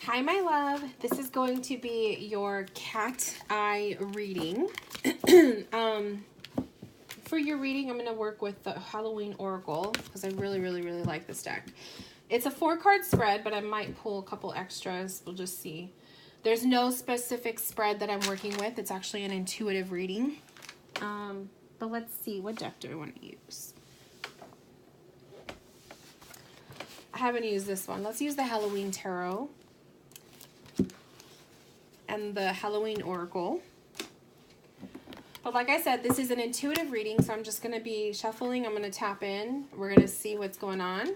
Hi, my love. This is going to be your cat eye reading. For your reading, I'm going to work with the Halloween Oracle because I really like this deck. It's a 4-card spread, but I might pull a couple extras. We'll just see. There's no specific spread that I'm working with. It's actually an intuitive reading. But let's see. What deck do I want to use? I haven't used this one. Let's use the Halloween Tarot and the Halloween Oracle. But like I said, this is an intuitive reading, so I'm just going to be shuffling. I'm going to tap in. We're going to see what's going on.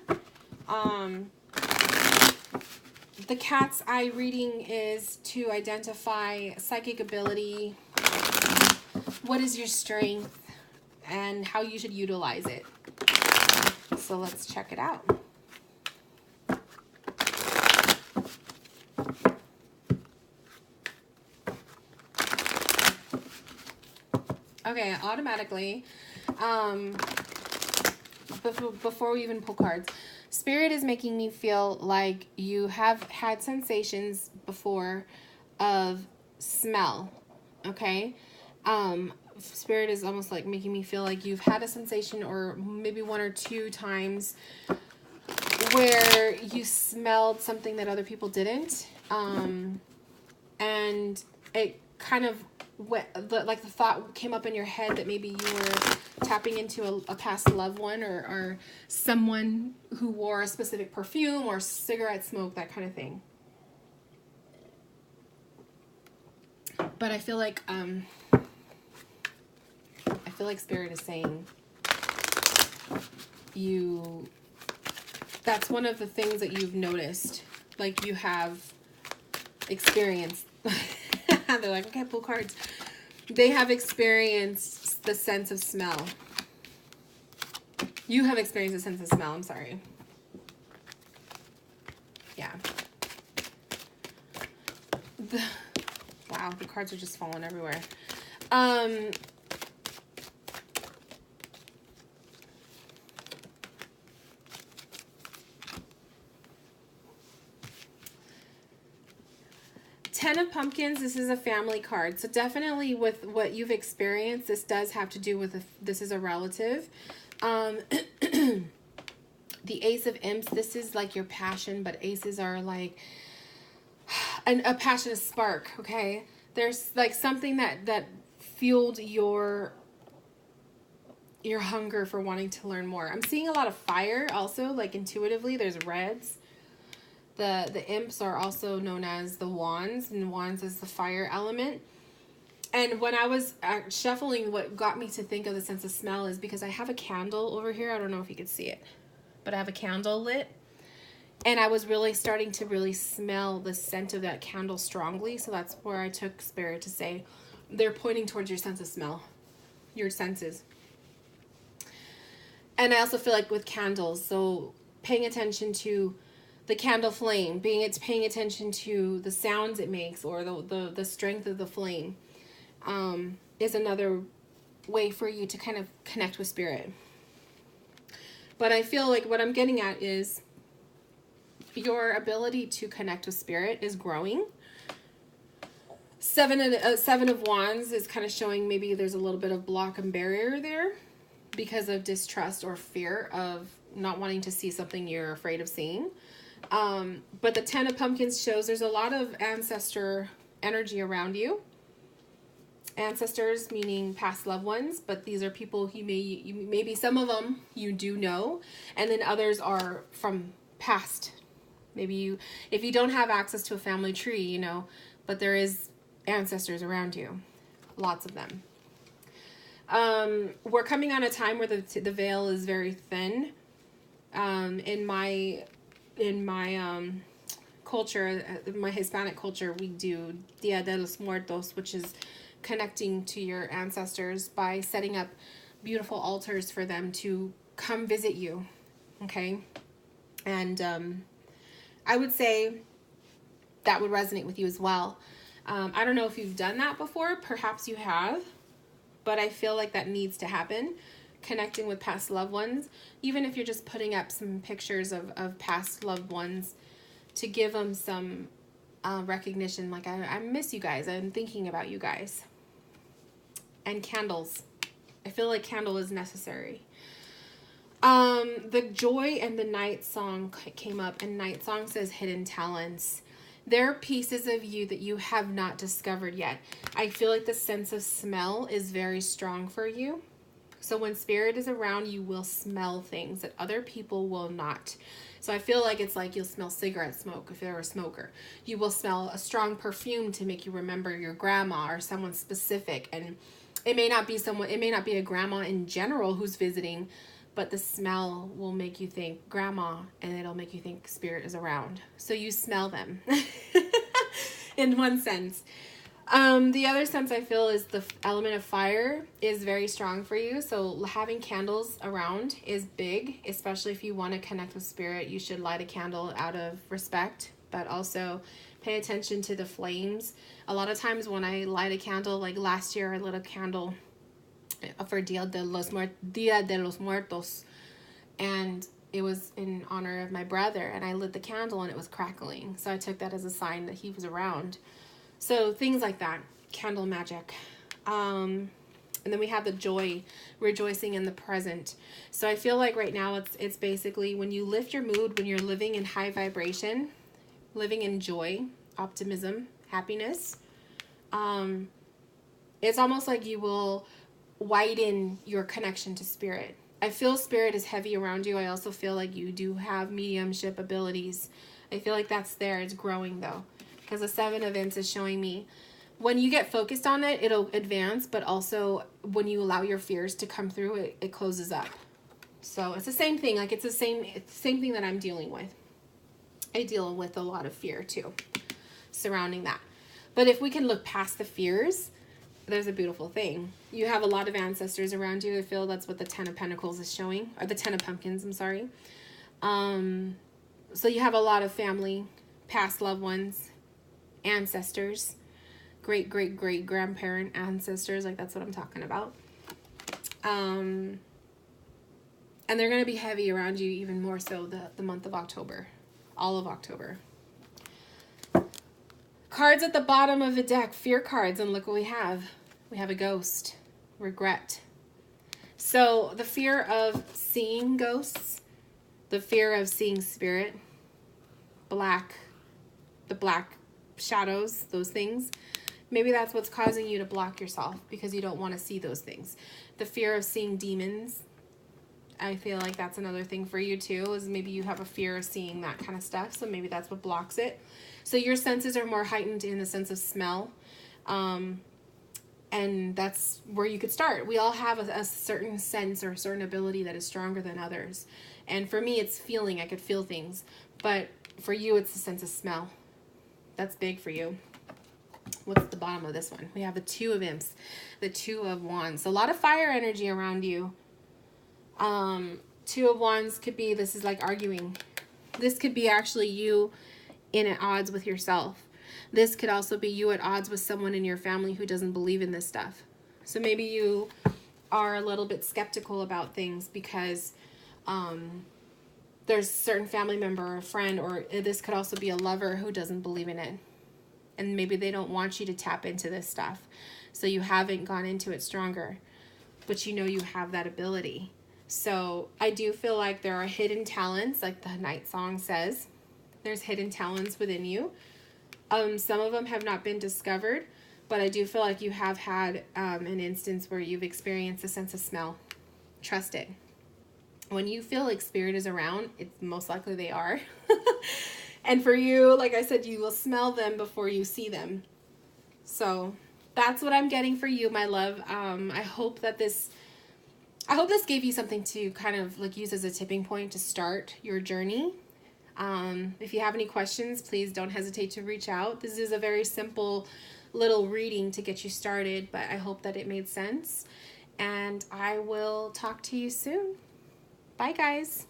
The cat's eye reading is to identify psychic ability, what is your strength, and how you should utilize it. So let's check it out. Okay, automatically, before we even pull cards, Spirit is making me feel like you have had sensations before of smell, okay? Spirit is almost like making me feel like you've had a sensation or maybe 1 or 2 times where you smelled something that other people didn't, and it kind of the thought came up in your head that maybe you were tapping into a past loved one or someone who wore a specific perfume or cigarette smoke, that kind of thing. But I feel like Spirit is saying that's one of the things that you've noticed, like you have experienced. They're like, okay, pull cards. They have experienced the sense of smell. You have experienced the sense of smell. I'm sorry. Yeah. Wow, the cards are just falling everywhere. 10 of Pumpkins, this is a family card. So definitely with what you've experienced, this does have to do with, this is a relative. The Ace of Imps, this is like your passion, but aces are like a passionate spark, okay? There's like something that fueled your hunger for wanting to learn more. I'm seeing a lot of fire also, like intuitively. There's reds. The imps are also known as the wands, and wands is the fire element. And when I was shuffling, what got me to think of the sense of smell is because I have a candle over here. I don't know if you could see it, but I have a candle lit. And I was really starting to really smell the scent of that candle strongly. So that's where I took Spirit to say, they're pointing towards your sense of smell, your senses. And I also feel like with candles, so paying attention to the candle flame, paying attention to the sounds it makes or the strength of the flame is another way for you to kind of connect with Spirit. But I feel like what I'm getting at is your ability to connect with Spirit is growing. Seven of Wands is kind of showing maybe there's a little bit of block and barrier there because of distrust or fear of not wanting to see something you're afraid of seeing. But the 10 of Pumpkins shows there's a lot of ancestor energy around you. Ancestors meaning past loved ones, but these are people maybe some of them you do know, and then others are from past. Maybe if you don't have access to a family tree, but there is ancestors around you, lots of them. We're coming on a time where the veil is very thin. In my culture, my Hispanic culture, we do Dia de los Muertos, which is connecting to your ancestors by setting up beautiful altars for them to come visit you. Okay. And, I would say that would resonate with you as well. I don't know if you've done that before. Perhaps you have, but I feel like that needs to happen. Connecting with past loved ones, even if you're just putting up some pictures of past loved ones to give them some recognition, like I miss you guys, I'm thinking about you guys. And candles. I feel like candle is necessary. The joy and the night song came up, and night song says hidden talents. There are pieces of you that you have not discovered yet. I feel like the sense of smell is very strong for you. So when spirit is around, you will smell things that other people will not. So I feel like it's like you'll smell cigarette smoke if you're a smoker. You will smell a strong perfume to make you remember your grandma or someone specific. And it may not be someone, it may not be a grandma in general who's visiting, but the smell will make you think grandma, and it'll make you think spirit is around. So you smell them in one sense. The other sense I feel is the element of fire is very strong for you. So having candles around is big, especially if you want to connect with spirit. You should light a candle out of respect, but also pay attention to the flames. A lot of times when I light a candle, like last year I lit a candle for Dia de los Muertos, and it was in honor of my brother, and I lit the candle and it was crackling. So I took that as a sign that he was around. So things like that, candle magic. And then we have the joy, rejoicing in the present. So I feel like right now it's basically when you lift your mood, when you're living in high vibration, living in joy, optimism, happiness, it's almost like you will widen your connection to spirit. I feel spirit is heavy around you. I also feel like you do have mediumship abilities. I feel like that's there. It's growing though, because the 7 of Imps is showing me when you get focused on it, it'll advance, but also when you allow your fears to come through, it closes up. So it's the same thing. Like it's the same thing that I'm dealing with. I deal with a lot of fear too surrounding that. But if we can look past the fears, there's a beautiful thing. You have a lot of ancestors around you. I feel that's what the 10 of Pentacles is showing, or the 10 of Pumpkins, I'm sorry. So you have a lot of family, past loved ones, ancestors, great grandparent ancestors, like that's what I'm talking about. And they're going to be heavy around you even more so the month of October, all of October. Cards at the bottom of the deck, fear cards, and look what we have. We have a ghost, regret. So the fear of seeing ghosts, the fear of seeing spirit, the black shadows, those things. Maybe that's what's causing you to block yourself because you don't want to see those things. The fear of seeing demons. I feel like that's another thing for you too, is maybe you have a fear of seeing that kind of stuff. So maybe that's what blocks it. So your senses are more heightened in the sense of smell. And that's where you could start. We all have a certain sense or a certain ability that is stronger than others. And for me, it's feeling. I could feel things. But for you, it's the sense of smell. That's big for you. What's the bottom of this one? We have the 2 of Imps, the 2 of Wands. A lot of fire energy around you. 2 of Wands could be, this is like arguing. This could be actually you at odds with yourself. This could also be you at odds with someone in your family who doesn't believe in this stuff. So maybe you are a little bit skeptical about things because there's a certain family member or a friend, or this could also be a lover who doesn't believe in it. And maybe they don't want you to tap into this stuff. So you haven't gone into it stronger, but you know you have that ability. So I do feel like there are hidden talents, like the night song says. There's hidden talents within you. Some of them have not been discovered, but I do feel like you have had an instance where you've experienced a sense of smell. Trust it. When you feel like spirit is around, it's most likely they are. And for you, like I said, you will smell them before you see them. So that's what I'm getting for you, my love. I hope this gave you something to kind of like use as a tipping point to start your journey. If you have any questions, please don't hesitate to reach out. This is a very simple little reading to get you started, but I hope that it made sense. And I will talk to you soon. Bye, guys.